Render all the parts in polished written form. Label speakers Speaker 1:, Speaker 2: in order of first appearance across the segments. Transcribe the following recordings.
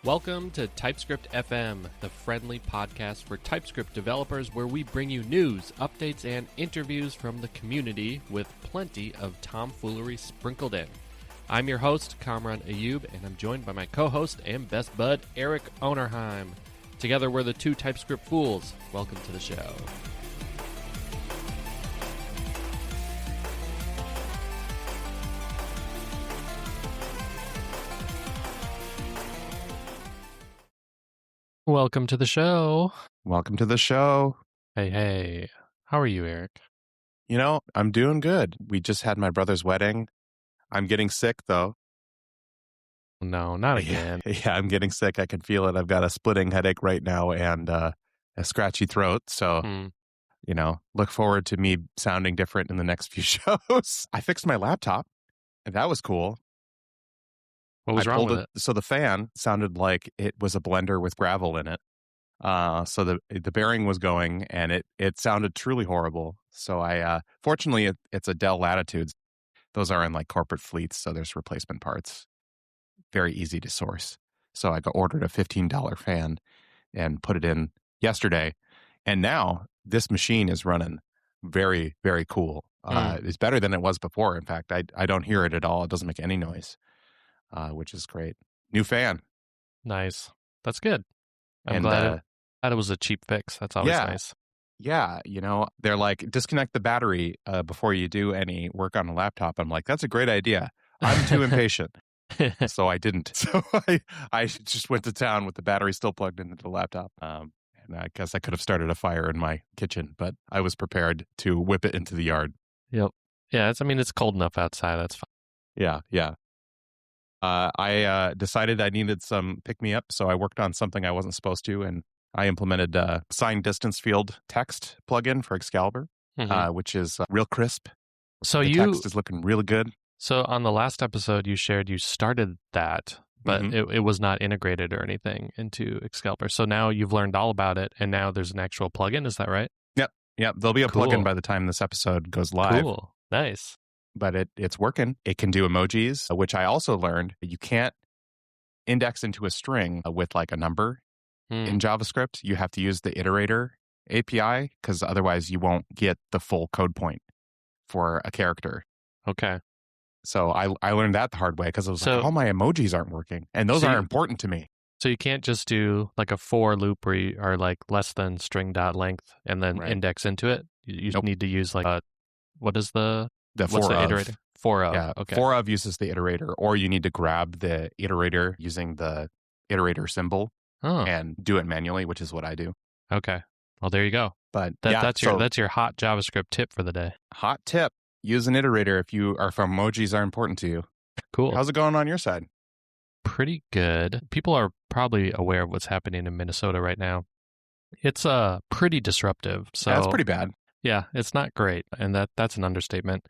Speaker 1: Welcome to TypeScript FM, the friendly podcast for TypeScript developers where we bring you news, updates, and interviews from the community with plenty of tomfoolery sprinkled in. I'm your host, Kamran Ayub, and I'm joined by my co-host and best bud, Eric Onerheim. Together, we're the two TypeScript fools. Welcome to the show. Welcome to the show.
Speaker 2: Welcome to the show.
Speaker 1: Hey. How are you, Eric?
Speaker 2: You know, I'm doing good. We just had my brother's wedding. I'm getting sick, though.
Speaker 1: No, not again.
Speaker 2: Yeah, I'm getting sick. I can feel it. I've got a splitting headache right now and a scratchy throat. So, look forward to me sounding different in the next few shows. I fixed my laptop, and that was cool.
Speaker 1: What was wrong with it?
Speaker 2: So the fan sounded like it was a blender with gravel in it. So the bearing was going, and it sounded truly horrible. So fortunately, it's a Dell Latitudes. Those are in like corporate fleets, so there's replacement parts. Very easy to source. So I ordered a $15 fan and put it in yesterday. And now this machine is running very, very cool. It's better than it was before. In fact, I don't hear it at all. It doesn't make any noise. Which is great. New fan.
Speaker 1: Nice. That's good. I'm glad it was a cheap fix. That's always nice.
Speaker 2: Yeah. They're like, disconnect the battery before you do any work on a laptop. I'm like, that's a great idea. I'm too impatient. So I didn't. So I just went to town with the battery still plugged into the laptop. And I guess I could have started a fire in my kitchen, but I was prepared to whip it into the yard.
Speaker 1: Yep. Yeah. It's cold enough outside. That's fine.
Speaker 2: Yeah. I decided I needed some pick-me-up, so I worked on something I wasn't supposed to, and I implemented a signed distance field text plugin for Excalibur, which is real crisp.
Speaker 1: So
Speaker 2: the text is looking really good.
Speaker 1: So on the last episode, you shared you started that, but it was not integrated or anything into Excalibur. So now you've learned all about it, and now there's an actual plugin. Is that right?
Speaker 2: Yep. There'll be a plugin by the time this episode goes live.
Speaker 1: Cool. Nice.
Speaker 2: But it's working. It can do emojis, which I also learned you can't index into a string with like a number in JavaScript. You have to use the iterator API because otherwise you won't get the full code point for a character.
Speaker 1: Okay.
Speaker 2: So I learned that the hard way because I was like, all my emojis aren't working. And those are important to me.
Speaker 1: So you can't just do like a for loop where you are like less than string.length and then index into it. You need to use like what is the iterator? For of.
Speaker 2: Yeah,
Speaker 1: okay.
Speaker 2: For of uses the iterator, or you need to grab the iterator using the iterator symbol and do it manually, which is what I do.
Speaker 1: Okay. Well, there you go.
Speaker 2: But
Speaker 1: that's your hot JavaScript tip for the day.
Speaker 2: Hot tip: use an iterator if emojis are important to you.
Speaker 1: Cool.
Speaker 2: How's it going on your side?
Speaker 1: Pretty good. People are probably aware of what's happening in Minnesota right now. It's pretty disruptive. So
Speaker 2: that's pretty bad.
Speaker 1: Yeah, it's not great, and that's an understatement.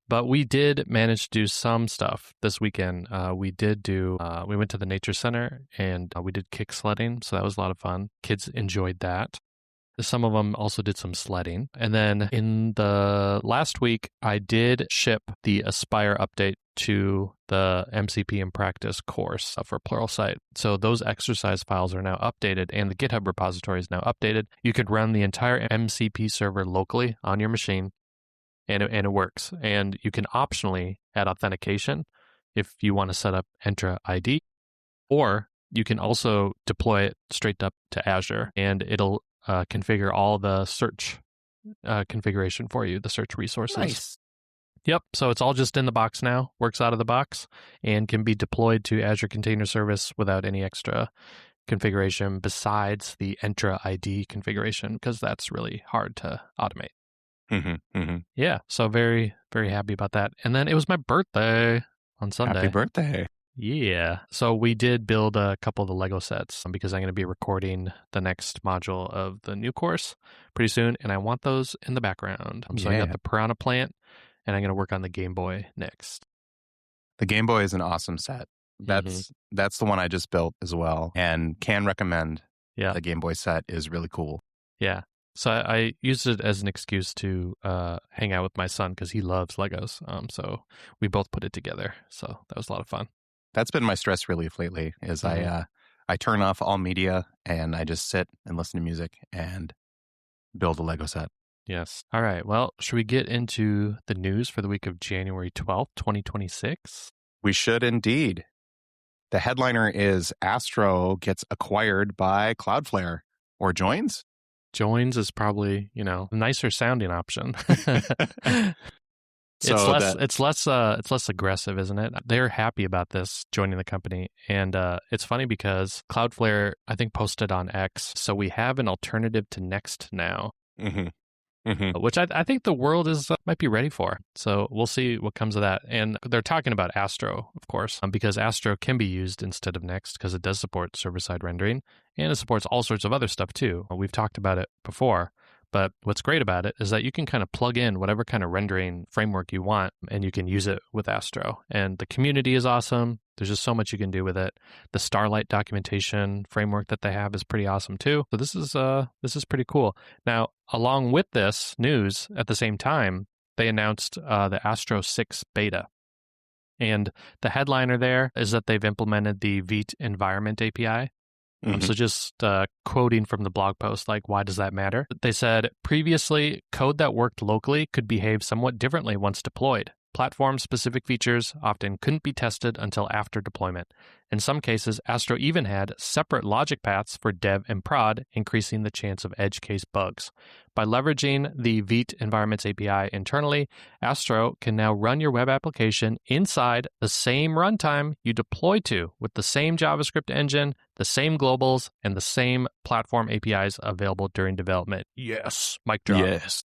Speaker 1: But we did manage to do some stuff this weekend. We went to the nature center, and we did kick sledding, so that was a lot of fun. Kids enjoyed that. Some of them also did some sledding. And then in the last week, I did ship the Aspire update to the MCP in Practice course for Pluralsight. So those exercise files are now updated, and the GitHub repository is now updated. You could run the entire MCP server locally on your machine, and it works. And you can optionally add authentication if you want to set up Entra ID, or you can also deploy it straight up to Azure, and it'll configure all the search configuration for you, the search resources.
Speaker 2: Nice.
Speaker 1: Yep. So it's all just in the box now, works out of the box, and can be deployed to Azure Container Service without any extra configuration besides the Entra ID configuration, because that's really hard to automate. Yeah. So very, very happy about that. And then it was my birthday on Sunday.
Speaker 2: Happy birthday.
Speaker 1: Yeah. So we did build a couple of the Lego sets because I'm going to be recording the next module of the new course pretty soon, and I want those in the background. So I got the Piranha plant, and I'm going to work on the Gameboy next.
Speaker 2: The Gameboy is an awesome set. That's the one I just built as well, and can recommend.
Speaker 1: Yeah.
Speaker 2: The Gameboy set is really cool.
Speaker 1: Yeah. So I used it as an excuse to hang out with my son because he loves Legos. So we both put it together. So that was a lot of fun.
Speaker 2: That's been my stress relief lately. Is I I turn off all media and I just sit and listen to music and build a Lego set.
Speaker 1: Yes. All right. Well, should we get into the news for the week of January 12th, 2026?
Speaker 2: We should indeed. The headliner is Astro gets acquired by Cloudflare or joins.
Speaker 1: Joins is probably, a nicer sounding option.
Speaker 2: So
Speaker 1: it's less aggressive, isn't it? They're happy about this joining the company, and it's funny because Cloudflare, I think, posted on X, so we have an alternative to Next now, which I think the world might be ready for. So we'll see what comes of that. And they're talking about Astro, of course, because Astro can be used instead of Next because it does support server-side rendering, and it supports all sorts of other stuff too. We've talked about it before. But what's great about it is that you can kind of plug in whatever kind of rendering framework you want, and you can use it with Astro. And the community is awesome. There's just so much you can do with it. The Starlight documentation framework that they have is pretty awesome too. So this is pretty cool. Now, along with this news, at the same time, they announced the Astro 6 beta. And the headliner there is that they've implemented the Vite environment API. So just quoting from the blog post, like, why does that matter? They said, previously, code that worked locally could behave somewhat differently once deployed. Platform-specific features often couldn't be tested until after deployment. In some cases, Astro even had separate logic paths for dev and prod, increasing the chance of edge case bugs. By leveraging the Vite Environments API internally, Astro can now run your web application inside the same runtime you deploy to, with the same JavaScript engine, the same globals, and the same platform APIs available during development. Yes, mic drop.
Speaker 2: Yes.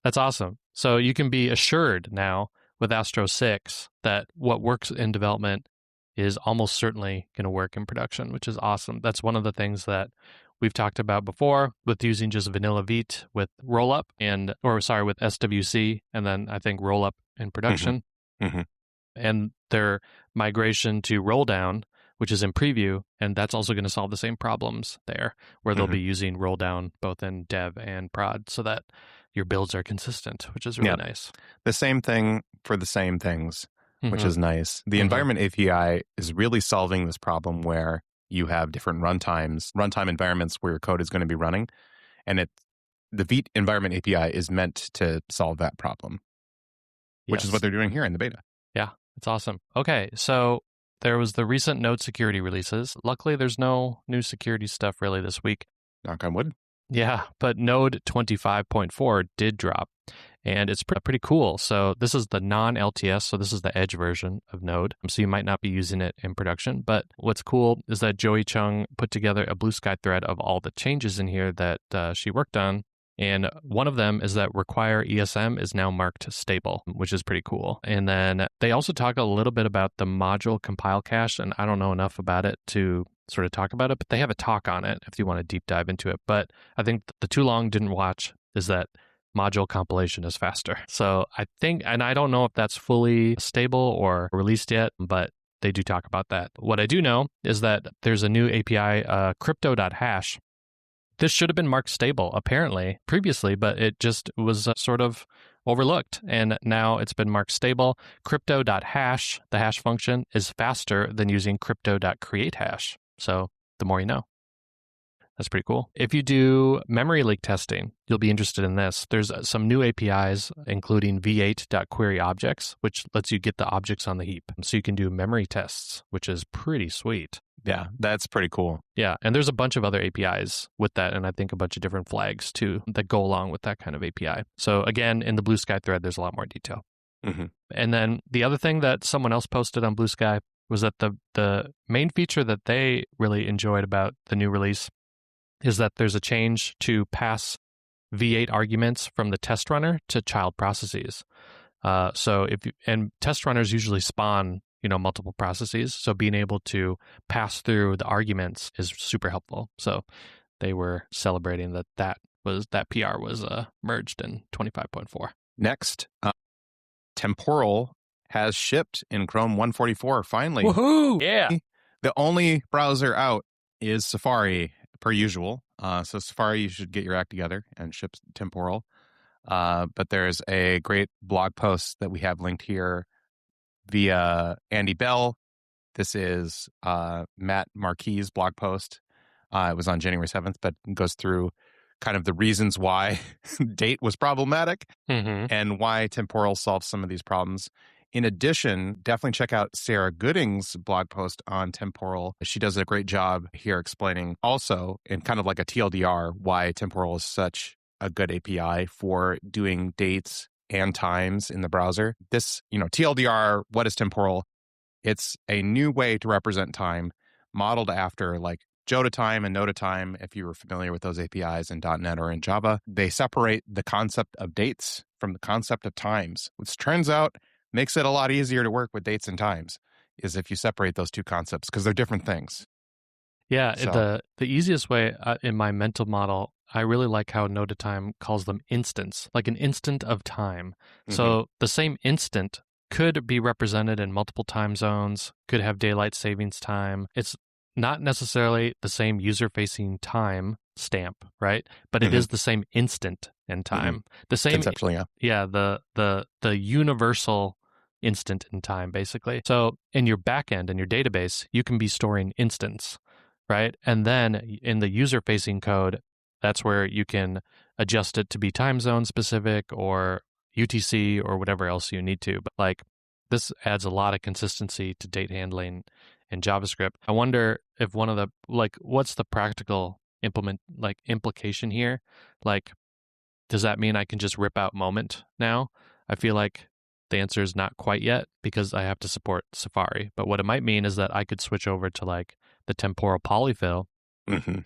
Speaker 1: That's awesome. So you can be assured now with Astro 6 that what works in development is almost certainly going to work in production, which is awesome. That's one of the things that we've talked about before with using just vanilla Vite with rollup with SWC, and then I think rollup in production. And their migration to roll down, which is in preview, and that's also going to solve the same problems there, where they'll be using roll down both in dev and prod so that your builds are consistent, which is really nice.
Speaker 2: The same thing for the same things, which is nice. The environment API is really solving this problem where you have different runtime environments where your code is going to be running. And the Vite environment API is meant to solve that problem, which is what they're doing here in the beta.
Speaker 1: Yeah, it's awesome. Okay, so there was the recent Node security releases. Luckily, there's no new security stuff really this week.
Speaker 2: Knock on wood.
Speaker 1: Yeah, but Node 25.4 did drop, and it's pretty cool. So this is the non-LTS, so this is the edge version of Node. So you might not be using it in production, but what's cool is that Joey Chung put together a Blue Sky thread of all the changes in here that she worked on. And one of them is that require ESM is now marked stable, which is pretty cool. And then they also talk a little bit about the module compile cache, and I don't know enough about it to sort of talk about it, but they have a talk on it if you want to deep dive into it. But I think the too long didn't watch is that module compilation is faster. So I think, and I don't know if that's fully stable or released yet, but they do talk about that. What I do know is that there's a new API, crypto.hash. This should have been marked stable, apparently, previously, but it just was sort of overlooked. And now it's been marked stable. Crypto.hash, the hash function, is faster than using crypto.createHash. So the more you know. That's pretty cool. If you do memory leak testing, you'll be interested in this. There's some new APIs, including v8.queryObjects, which lets you get the objects on the heap. So you can do memory tests, which is pretty sweet.
Speaker 2: Yeah, that's pretty cool.
Speaker 1: Yeah, and there's a bunch of other APIs with that, and I think a bunch of different flags, too, that go along with that kind of API. So again, in the Blue Sky thread, there's a lot more detail. And then the other thing that someone else posted on Blue Sky was that the main feature that they really enjoyed about the new release is that there's a change to pass V8 arguments from the test runner to child processes. So and test runners usually spawn, multiple processes. So being able to pass through the arguments is super helpful. So they were celebrating that PR was merged in 25.4.
Speaker 2: Next, Temporal has shipped in Chrome 144, finally.
Speaker 1: Woohoo! Yeah.
Speaker 2: The only browser out is Safari, per usual. So Safari, you should get your act together and ship Temporal. But there's a great blog post that we have linked here via Andy Bell. This is Matt Marquis' blog post. It was on January 7th, but it goes through kind of the reasons why date was problematic and why temporal solves some of these problems. In addition, definitely check out Sarah Gooding's blog post on temporal. She does a great job here explaining also, in kind of like a TLDR, why temporal is such a good API for doing dates and times in the browser. This, TLDR, what is temporal? It's a new way to represent time modeled after like Jota time and Nota time, if you were familiar with those APIs in .NET or in Java. They separate the concept of dates from the concept of times, which turns out makes it a lot easier to work with dates and times, is if you separate those two concepts, because they're different things.
Speaker 1: Yeah,
Speaker 2: So,
Speaker 1: the easiest way in my mental model, I really like how Nota time calls them instants, like an instant of time. So the same instant could be represented in multiple time zones, could have daylight savings time. It's not necessarily the same user-facing time stamp, right? But it is the same instant in time. The same
Speaker 2: conceptually, yeah.
Speaker 1: Yeah, the universal instant in time, basically. So in your backend, in your database, you can be storing instants, right? And then in the user-facing code, that's where you can adjust it to be time zone specific or UTC or whatever else you need to. But like this adds a lot of consistency to date handling in JavaScript. I wonder if one of the what's the practical implication here? Like, does that mean I can just rip out moment now? I feel like the answer is not quite yet because I have to support Safari. But what it might mean is that I could switch over to like the temporal polyfill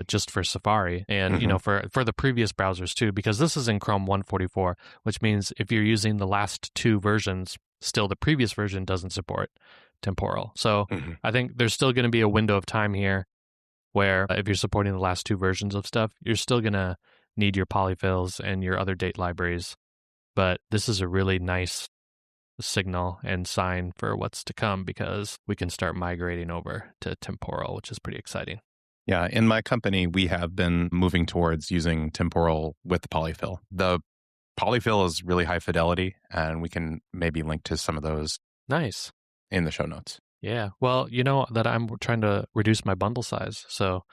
Speaker 1: just for Safari and, for the previous browsers too, because this is in Chrome 144, which means if you're using the last two versions, still the previous version doesn't support temporal. So I think there's still going to be a window of time here where if you're supporting the last two versions of stuff, you're still going to need your polyfills and your other date libraries. But this is a really nice signal and sign for what's to come because we can start migrating over to temporal, which is pretty exciting.
Speaker 2: Yeah, in my company, we have been moving towards using temporal with the polyfill. The polyfill is really high fidelity, and we can maybe link to some of those
Speaker 1: Nice
Speaker 2: in the show notes.
Speaker 1: Yeah. Well, you know that I'm trying to reduce my bundle size. So,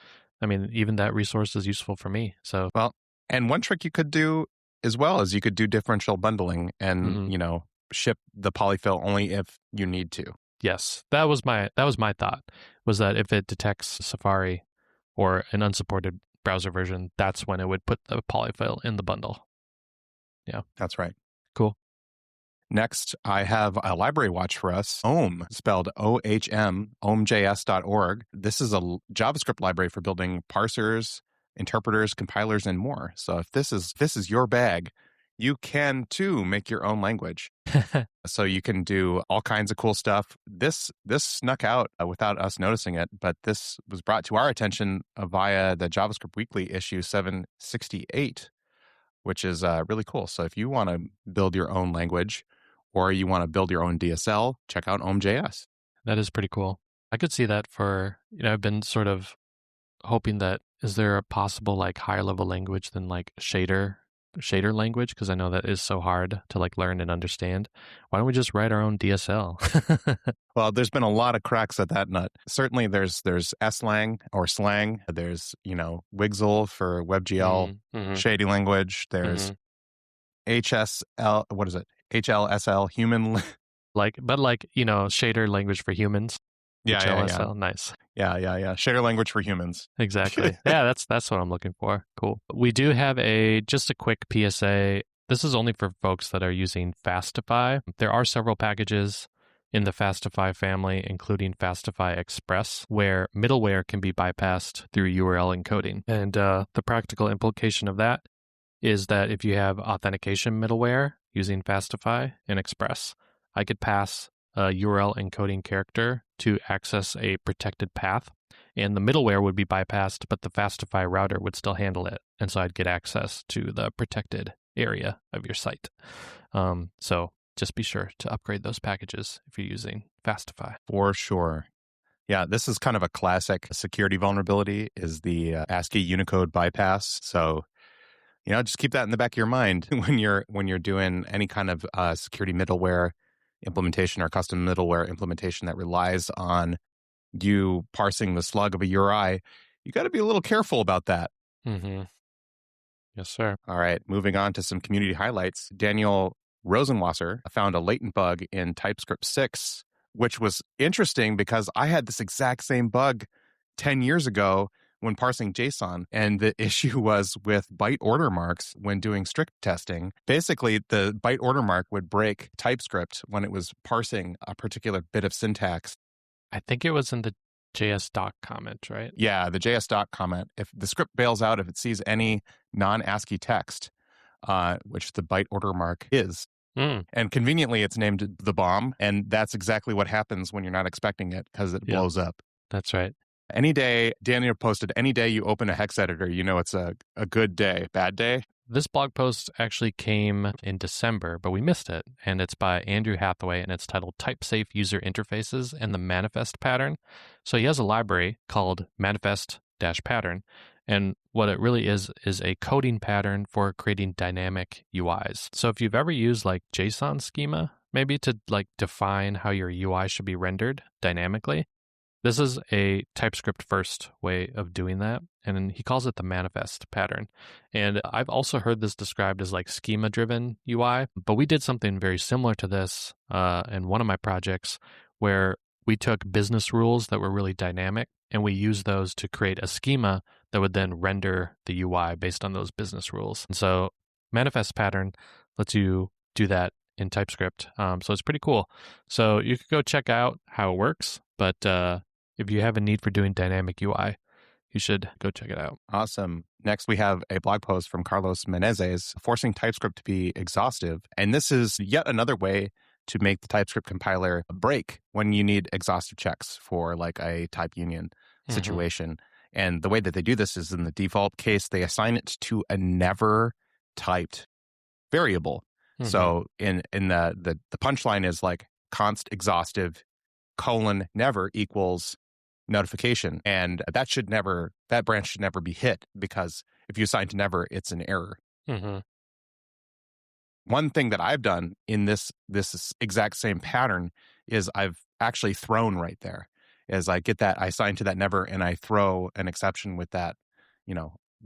Speaker 1: I mean, even that resource is useful for me. So,
Speaker 2: well, and one trick you could do as well is you could do differential bundling and, ship the polyfill only if you need to.
Speaker 1: Yes. That was my thought, was that if it detects Safari or an unsupported browser version, that's when it would put the polyfill in the bundle. Yeah.
Speaker 2: That's right.
Speaker 1: Cool.
Speaker 2: Next, I have a library watch for us, Ohm, spelled OHM, ohmjs.org. This is a JavaScript library for building parsers, interpreters, compilers, and more. So if this is your bag, you can too make your own language. So you can do all kinds of cool stuff. This snuck out without us noticing it, but this was brought to our attention via the JavaScript Weekly issue 768, which is really cool. So if you want to build your own language or you want to build your own DSL, check out ohmjs.
Speaker 1: That is pretty cool. I could see that for, I've been sort of hoping that, is there a possible like higher level language than like shader language? Because I know that is so hard to like learn and understand. Why don't we just write our own DSL?
Speaker 2: Well, there's been a lot of cracks at that nut. Certainly there's slang or slang. There's, Wigzl for WebGL, shady language. There's HSL, what is it? HLSL, human.
Speaker 1: Shader language for humans.
Speaker 2: Yeah,
Speaker 1: HLSL,
Speaker 2: yeah.
Speaker 1: Nice.
Speaker 2: Yeah. Shader language for humans.
Speaker 1: Exactly. Yeah, that's what I'm looking for. Cool. We do have just a quick PSA. This is only for folks that are using Fastify. There are several packages in the Fastify family, including Fastify Express, where middleware can be bypassed through URL encoding. And the practical implication of that is that if you have authentication middleware using Fastify and Express, I could pass a URL encoding character to access a protected path, and the middleware would be bypassed, but the Fastify router would still handle it, and so I'd get access to the protected area of your site. So just be sure to upgrade those packages if you're using Fastify.
Speaker 2: For sure. Yeah, this is kind of a classic security vulnerability, is the ASCII Unicode bypass. So, just keep that in the back of your mind when you're doing any kind of security middleware implementation or custom middleware implementation that relies on you parsing the slug of a URI, you got to be a little careful about that.
Speaker 1: Mm-hmm. Yes, sir.
Speaker 2: All right, moving on to some community highlights. Daniel Rosenwasser found a latent bug in TypeScript 6, which was interesting because I had this exact same bug 10 years ago when parsing JSON. And the issue was with byte order marks when doing strict testing. Basically, the byte order mark would break TypeScript when it was parsing a particular bit of syntax.
Speaker 1: I think it was in the JS doc comment, right?
Speaker 2: Yeah, the JS doc comment. If the script bails out, if it sees any non-ASCII text, which the byte order mark is. And conveniently, it's named the bomb. And that's exactly what happens when you're not expecting it because it blows up.
Speaker 1: That's right.
Speaker 2: Any day, Daniel posted, any day you open a hex editor, you know it's a good day. Bad day?
Speaker 1: This blog post actually came in December, but we missed it. And it's by Andrew Hathaway, and it's titled Type-Safe User Interfaces and the Manifest Pattern. So he has a library called manifest-pattern. And what it really is a coding pattern for creating dynamic UIs. So if you've ever used like JSON schema, maybe to like define how your UI should be rendered dynamically, this is a TypeScript first way of doing that. And he calls it the manifest pattern. And I've also heard this described as like schema driven UI, but we did something very similar to this in one of my projects where we took business rules that were really dynamic and we used those to create a schema that would then render the UI based on those business rules. And so manifest pattern lets you do that in TypeScript. So it's pretty cool. So you could go check out how it works, but if you have a need for doing dynamic UI, you should go check it out.
Speaker 2: Awesome. Next, we have a blog post from Carlos Menezes, forcing TypeScript to be exhaustive. And this is yet another way to make the TypeScript compiler break when you need exhaustive checks for like a type union situation. And the way that they do this is in the default case, they assign it to a never typed variable. So in the punchline is like const exhaustive : never equals notification. And that branch should never be hit because if you assign to never, it's an error. One thing that I've done in this exact same pattern is I've actually thrown right there. As I get that, I assign to that never, and I throw an exception with that,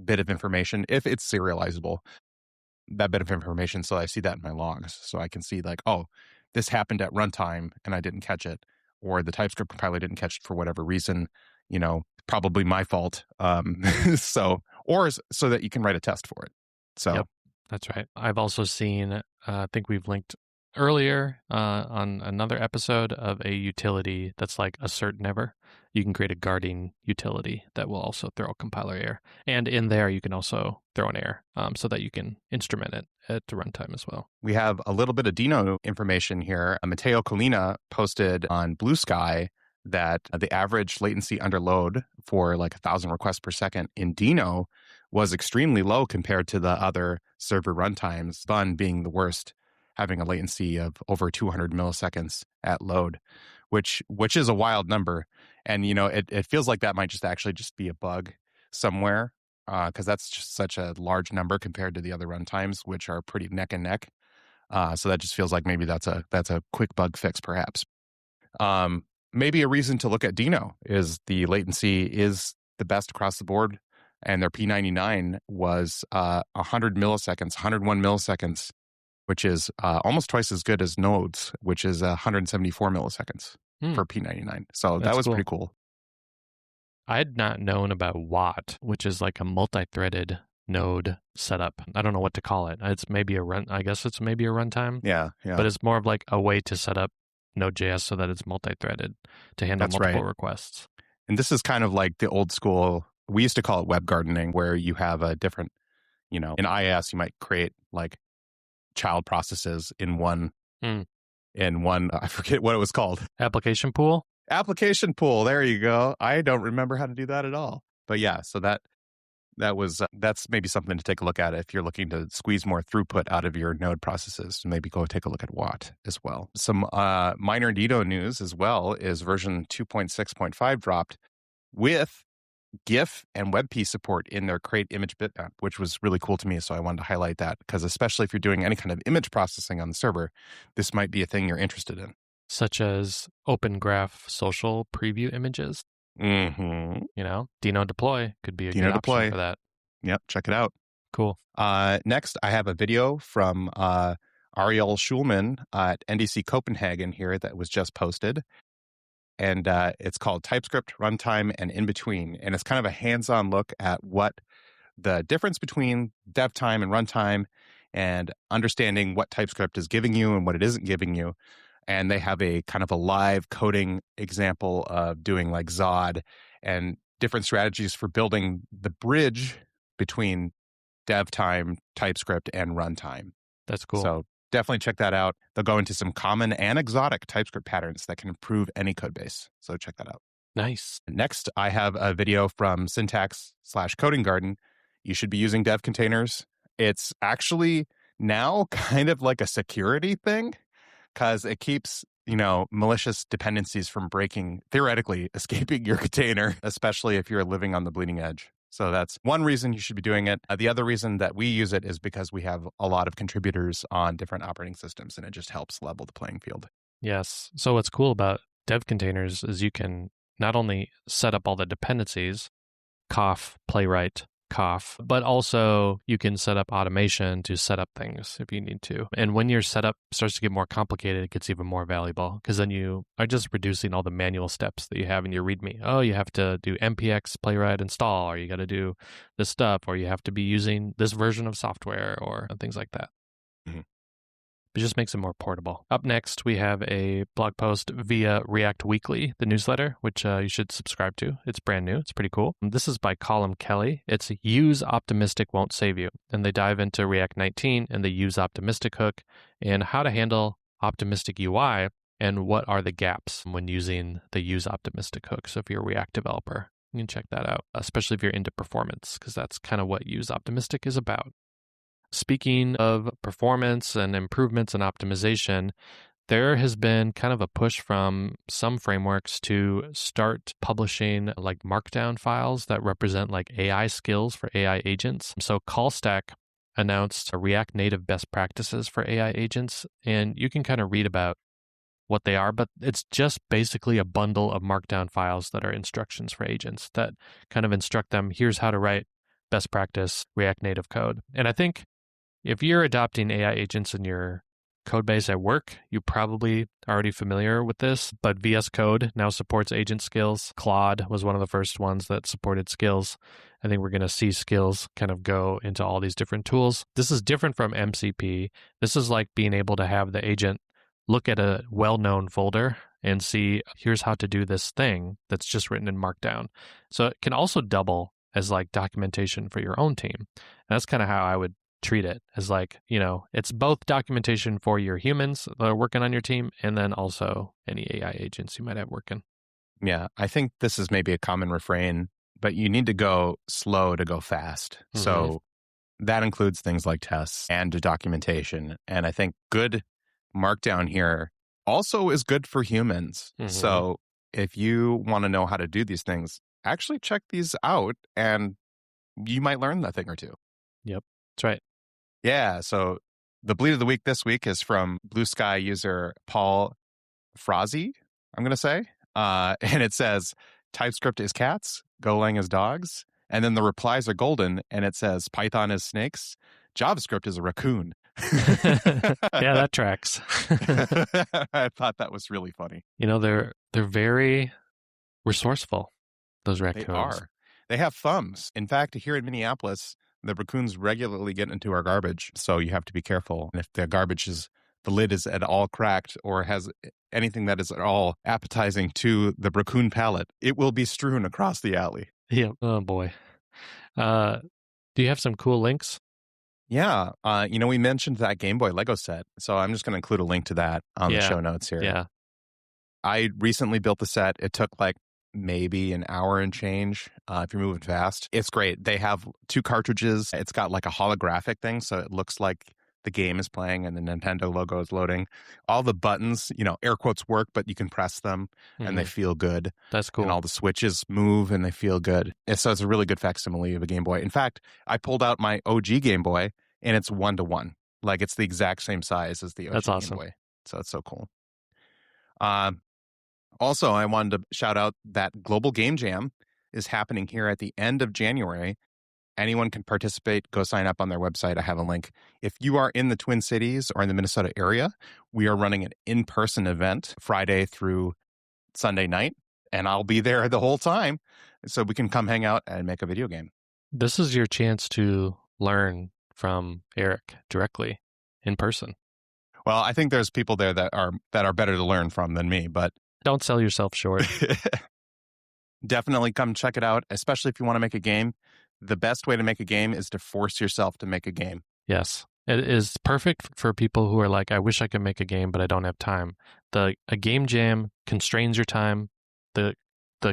Speaker 2: bit of information if it's serializable. That bit of information, so I see that in my logs, so I can see like, oh, this happened at runtime and I didn't catch it, or the TypeScript compiler didn't catch it for whatever reason. Probably my fault. So that you can write a test for it. So.
Speaker 1: Yep. That's right. I've also seen, I think we've linked earlier on another episode of a utility that's like assert never. You can create a guarding utility that will also throw a compiler error. And in there, you can also throw an error so that you can instrument it at the runtime as well.
Speaker 2: We have a little bit of Deno information here. Matteo Colina posted on Blue Sky that the average latency under load for like 1,000 requests per second in Deno was extremely low compared to the other server runtimes, Fun being the worst, having a latency of over 200 milliseconds at load, which is a wild number. And, it feels like that might just actually just be a bug somewhere because that's just such a large number compared to the other runtimes, which are pretty neck and neck. So that just feels like maybe that's a quick bug fix, perhaps. Maybe a reason to look at Deno is the latency is the best across the board. And their P99 was 100 milliseconds, 101 milliseconds, which is almost twice as good as Node's, which is 174 milliseconds for P99. So that was
Speaker 1: cool.
Speaker 2: Pretty cool.
Speaker 1: I had not known about Watt, which is like a multi-threaded node setup. I don't know what to call it. It's maybe I guess it's maybe a runtime.
Speaker 2: Yeah.
Speaker 1: But it's more of like a way to set up Node.js so that it's multi-threaded to handle multiple requests.
Speaker 2: And this is kind of like the old school, we used to call it web gardening, where you have a different, in IIS, you might create like child processes in one, I forget what it was called.
Speaker 1: Application pool?
Speaker 2: Application pool. There you go. I don't remember how to do that at all. But yeah, so that's maybe something to take a look at if you're looking to squeeze more throughput out of your node processes. Maybe go take a look at Watt as well. Some minor Deno news as well is version 2.6.5 dropped with GIF and WebP support in their createImageBitmap, which was really cool to me. So I wanted to highlight that because especially if you're doing any kind of image processing on the server, this might be a thing you're interested in.
Speaker 1: such as Open Graph social preview images.
Speaker 2: Mm-hmm.
Speaker 1: Deno deploy could be a good
Speaker 2: Deno
Speaker 1: option
Speaker 2: deploy.
Speaker 1: for that.
Speaker 2: Yep, check it out.
Speaker 1: Cool.
Speaker 2: Next, I have a video from Ariel Shulman at NDC Copenhagen here that was just posted. And it's called TypeScript, Runtime, and In Between. And it's kind of a hands-on look at what the difference between dev time and runtime and understanding what TypeScript is giving you and what it isn't giving you. And they have a kind of a live coding example of doing like Zod and different strategies for building the bridge between dev time, TypeScript, and runtime.
Speaker 1: That's cool.
Speaker 2: So definitely check that out. They'll go into some common and exotic TypeScript patterns that can improve any code base. So check that out.
Speaker 1: Nice.
Speaker 2: Next, I have a video from Syntax/Coding Garden. You should be using dev containers. It's actually now kind of like a security thing because it keeps, malicious dependencies from theoretically escaping your container, especially if you're living on the bleeding edge. So that's one reason you should be doing it. The other reason that we use it is because we have a lot of contributors on different operating systems, and it just helps level the playing field.
Speaker 1: Yes. So what's cool about dev containers is you can not only set up all the dependencies, cough, playwright, cough, but also you can set up automation to set up things if you need to. And when your setup starts to get more complicated, it gets even more valuable because then you are just reducing all the manual steps that you have in your README. Oh, you have to do npx playwright install, or you got to do this stuff, or you have to be using this version of software, or things like that.
Speaker 2: Mm-hmm.
Speaker 1: It just makes it more portable. Up next, we have a blog post via React Weekly, the newsletter, which you should subscribe to. It's brand new. It's pretty cool. This is by Colum Kelly. It's Use Optimistic Won't Save You. And they dive into React 19 and the Use Optimistic hook and how to handle optimistic UI and what are the gaps when using the Use Optimistic hook. So if you're a React developer, you can check that out, especially if you're into performance, because that's kind of what Use Optimistic is about. Speaking of performance and improvements and optimization, there has been kind of a push from some frameworks to start publishing like markdown files that represent like AI skills for AI agents. So Callstack announced a React Native best practices for AI agents, and you can kind of read about what they are, but it's just basically a bundle of markdown files that are instructions for agents that kind of instruct them, here's how to write best practice React Native code. And I think if you're adopting AI agents in your code base at work, you're probably already familiar with this, but VS Code now supports agent skills. Claude was one of the first ones that supported skills. I think we're going to see skills kind of go into all these different tools. This is different from MCP. This is like being able to have the agent look at a well-known folder and see, here's how to do this thing that's just written in Markdown. So it can also double as like documentation for your own team. And that's kind of how I would treat it, as like, it's both documentation for your humans that are working on your team and then also any AI agents you might have working.
Speaker 2: Yeah, I think this is maybe a common refrain, but you need to go slow to go fast. Mm-hmm. So that includes things like tests and documentation. And I think good Markdown here also is good for humans. Mm-hmm. So if you want to know how to do these things, actually check these out and you might learn a thing or two.
Speaker 1: Yep, that's right.
Speaker 2: Yeah, so the Bleet of the Week this week is from Blue Sky user Paul Frazee, I'm going to say. And it says, TypeScript is cats, Golang is dogs. And then the replies are golden, and it says, Python is snakes, JavaScript is a raccoon.
Speaker 1: Yeah, that tracks.
Speaker 2: I thought that was really funny.
Speaker 1: They're very resourceful, those raccoons.
Speaker 2: They are. They have thumbs. In fact, here in Minneapolis, the raccoons regularly get into our garbage, so you have to be careful. And if the lid is at all cracked or has anything that is at all appetizing to the raccoon palate, it will be strewn across the alley.
Speaker 1: Yeah. Oh, boy. Do you have some cool links?
Speaker 2: Yeah. We mentioned that Gameboy Lego set, so I'm just going to include a link to that on the show notes here.
Speaker 1: Yeah.
Speaker 2: I recently built the set. It took like maybe an hour and change if you're moving fast. It's great. They have 2 cartridges. It's got like a holographic thing, so it looks like the game is playing and the Nintendo logo is loading. All the buttons, air quotes work, but you can press them and they feel good.
Speaker 1: That's cool.
Speaker 2: And all the switches move and they feel good. And so it's a really good facsimile of a Game Boy. In fact, I pulled out my OG Game Boy and it's 1-to-1. Like it's the exact same size as the OG
Speaker 1: That's awesome.
Speaker 2: Game Boy. So it's so cool. Also, I wanted to shout out that Global Game Jam is happening here at the end of January. Anyone can participate. Go sign up on their website. I have a link. If you are in the Twin Cities or in the Minnesota area, we are running an in-person event Friday through Sunday night, and I'll be there the whole time so we can come hang out and make a video game.
Speaker 1: This is your chance to learn from Eric directly in person.
Speaker 2: Well, I think there's people there that are better to learn from than me, but
Speaker 1: don't sell yourself short.
Speaker 2: Definitely come check it out, especially if you want to make a game. The best way to make a game is to force yourself to make a game.
Speaker 1: Yes. It is perfect for people who are like, I wish I could make a game, but I don't have time. A game jam constrains your time. The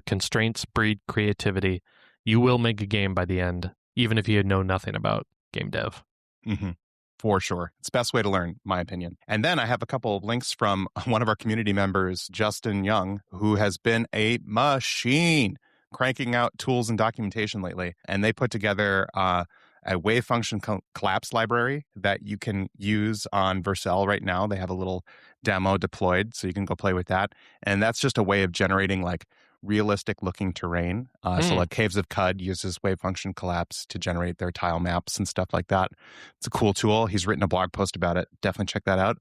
Speaker 1: constraints breed creativity. You will make a game by the end, even if you know nothing about game dev.
Speaker 2: Mm-hmm. For sure. It's the best way to learn, my opinion. And then I have a couple of links from one of our community members, Justin Young, who has been a machine cranking out tools and documentation lately. And they put together a wave function collapse library that you can use on Vercel right now. They have a little demo deployed, so you can go play with that. And that's just a way of generating like realistic looking terrain. So like Caves of Cud uses wave function collapse to generate their tile maps and stuff like that. It's a cool tool. He's written a blog post about it. Definitely check that out.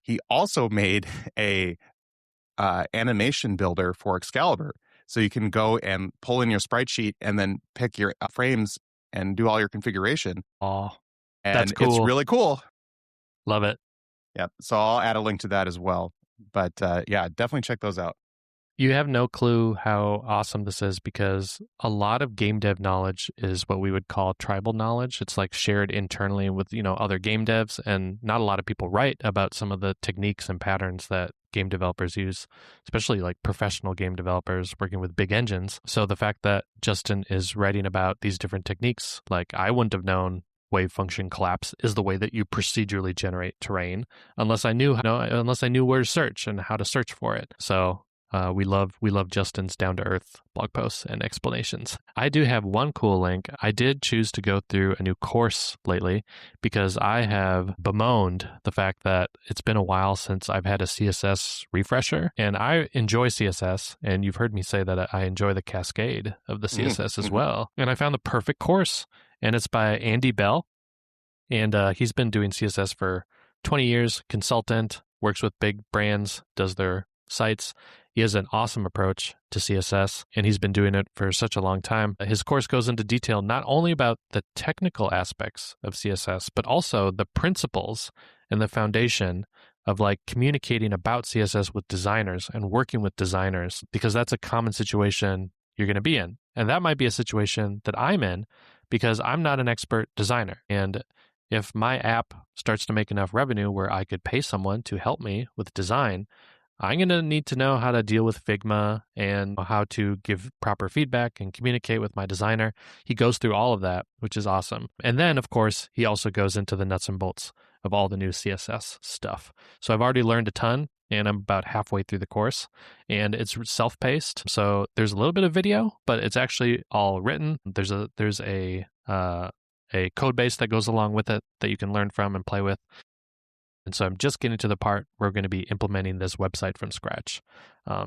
Speaker 2: He also made a animation builder for Excalibur. So you can go and pull in your sprite sheet and then pick your frames and do all your configuration.
Speaker 1: Oh,
Speaker 2: and
Speaker 1: that's cool.
Speaker 2: It's really cool.
Speaker 1: Love it.
Speaker 2: Yeah. So I'll add a link to that as well. But yeah, definitely check those out.
Speaker 1: You have no clue how awesome this is because a lot of game dev knowledge is what we would call tribal knowledge. It's like shared internally with, other game devs, and not a lot of people write about some of the techniques and patterns that game developers use, especially like professional game developers working with big engines. So the fact that Justin is writing about these different techniques, like I wouldn't have known wave function collapse is the way that you procedurally generate terrain unless I knew where to search and how to search for it. So we love Justin's down-to-earth blog posts and explanations. I do have one cool link. I did choose to go through a new course lately because I have bemoaned the fact that it's been a while since I've had a CSS refresher. And I enjoy CSS, and you've heard me say that I enjoy the cascade of the CSS as well. And I found the perfect course, and it's by Andy Bell. And he's been doing CSS for 20 years, consultant, works with big brands, does their sites. He has an awesome approach to CSS, and he's been doing it for such a long time. His course goes into detail not only about the technical aspects of CSS, but also the principles and the foundation of like communicating about CSS with designers and working with designers, because that's a common situation you're going to be in. And that might be a situation that I'm in because I'm not an expert designer. And if my app starts to make enough revenue where I could pay someone to help me with design, I'm going to need to know how to deal with Figma and how to give proper feedback and communicate with my designer. He goes through all of that, which is awesome. And then, of course, he also goes into the nuts and bolts of all the new CSS stuff. So I've already learned a ton, and I'm about halfway through the course. And it's self-paced, so there's a little bit of video, but it's actually all written. There's a code base that goes along with it that you can learn from and play with. And so I'm just getting to the part where we're going to be implementing this website from scratch.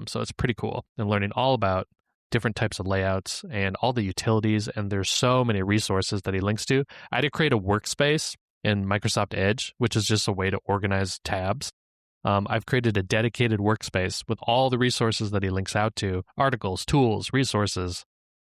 Speaker 1: So it's pretty cool and learning all about different types of layouts and all the utilities. And there's so many resources that he links to. I had to create a workspace in Microsoft Edge, which is just a way to organize tabs. I've created a dedicated workspace with all the resources that he links out to, articles, tools, resources,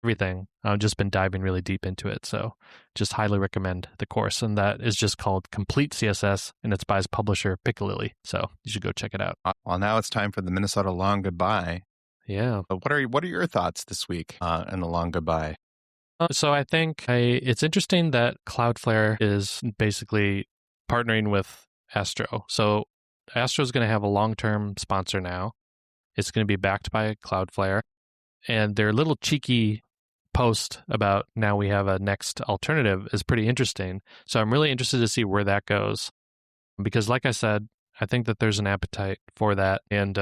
Speaker 1: everything. I've just been diving really deep into it. So just highly recommend the course. And that is just called Complete CSS, and it's by his publisher, Piccalilli. So you should go check it out.
Speaker 2: Well, now it's time for the Minnesota long goodbye.
Speaker 1: Yeah.
Speaker 2: What are your thoughts this week in the long goodbye?
Speaker 1: So I think it's interesting that Cloudflare is basically partnering with Astro. So Astro is going to have a long-term sponsor now. It's going to be backed by Cloudflare. And their little cheeky post about now we have a next alternative is pretty interesting. So I'm really interested to see where that goes. Because like I said, I think that there's an appetite for that. And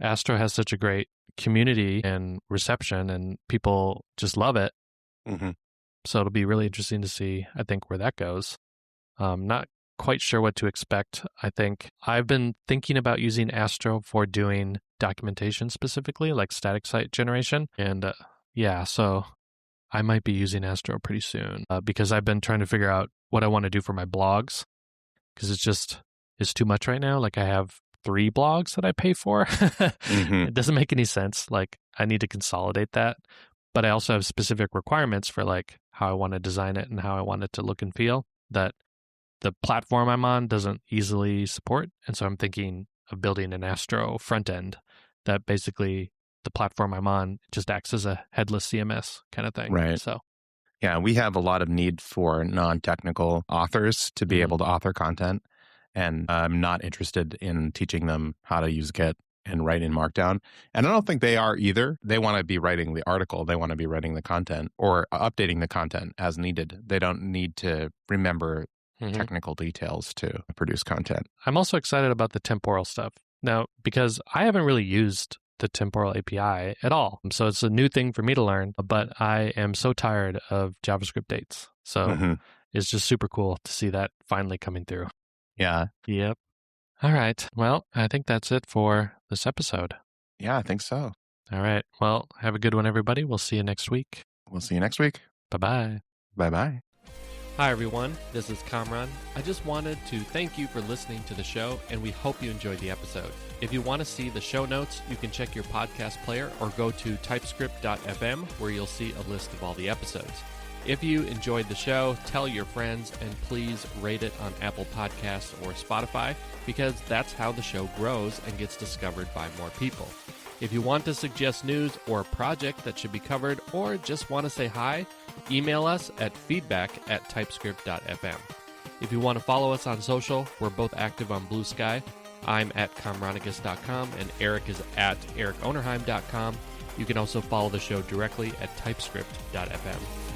Speaker 1: Astro has such a great community and reception, and people just love it.
Speaker 2: Mm-hmm.
Speaker 1: So it'll be really interesting to see, I think, where that goes. Not quite sure what to expect. I think I've been thinking about using Astro for doing documentation specifically, like static site generation. And so I might be using Astro pretty soon because I've been trying to figure out what I want to do for my blogs because it's too much right now. Like I have 3 blogs that I pay for. It doesn't make any sense. Like I need to consolidate that. But I also have specific requirements for like how I want to design it and how I want it to look and feel that the platform I'm on doesn't easily support. And so I'm thinking of building an Astro front end that basically the platform I'm on just acts as a headless CMS kind of thing.
Speaker 2: Right.
Speaker 1: So
Speaker 2: yeah, we have a lot of need for non-technical authors to be able to author content. And I'm not interested in teaching them how to use Git and write in Markdown. And I don't think they are either. They want to be writing the article. They want to be writing the content or updating the content as needed. They don't need to remember technical details to produce content.
Speaker 1: I'm also excited about the temporal stuff. Now, because I haven't really used the Temporal API at all. So it's a new thing for me to learn, but I am so tired of JavaScript dates. So it's just super cool to see that finally coming through.
Speaker 2: Yeah.
Speaker 1: Yep. All right. Well, I think that's it for this episode.
Speaker 2: Yeah, I think so.
Speaker 1: All right. Well, have a good one, everybody. We'll see you next week.
Speaker 2: We'll see you next week.
Speaker 1: Bye-bye.
Speaker 2: Bye-bye.
Speaker 1: Hi, everyone. This is Kamran. I just wanted to thank you for listening to the show, and we hope you enjoyed the episode. If you want to see the show notes, you can check your podcast player or go to typescript.fm, where you'll see a list of all the episodes. If you enjoyed the show, tell your friends, and please rate it on Apple Podcasts or Spotify, because that's how the show grows and gets discovered by more people. If you want to suggest news or a project that should be covered, or just want to say hi, email us at feedback@typescript.fm. If you want to follow us on social, we're both active on Blue Sky. I'm at comronicus.com and Eric is at ericonerheim.com. You can also follow the show directly at typescript.fm.